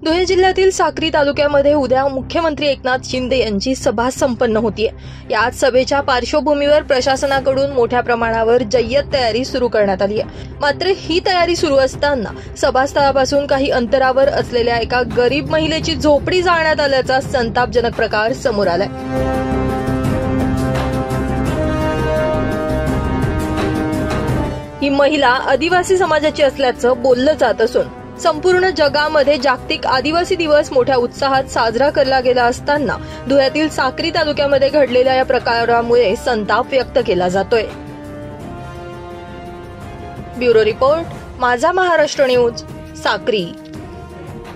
धुळे जिल्ह्यातील साक्री तालुक्यामध्ये उद्या मुख्यमंत्री एकनाथ शिंदे यांची सभा संपन्न होतीये। याच सभेच्या पार्श्वभूमीवर प्रशासनाकडून मोठ्या प्रमाणावर जय्यत तयारी सुरू करण्यात आली आहे। मात्र ही तयारी सुरू असताना सभास्थळापासून काही अंतरावर असलेल्या एका गरीब महिलेची झोपडी जाळण्यात आल्याचा संतापजनक प्रकार समोर आलाय। ही महिला आदिवासी समाजाची असल्याचं बोललं जात असून संपूर्ण जगामध्ये जागतिक आदिवासी दिवस मोठ्या उत्साहात साजरा केला गेला असताना धुळ्यातील साक्री तालुक्यामध्ये घडलेल्या या प्रकारामुळे संताप व्यक्त केला जातोय। ब्युरो रिपोर्ट, माझा महाराष्ट्र न्यूज, साक्री।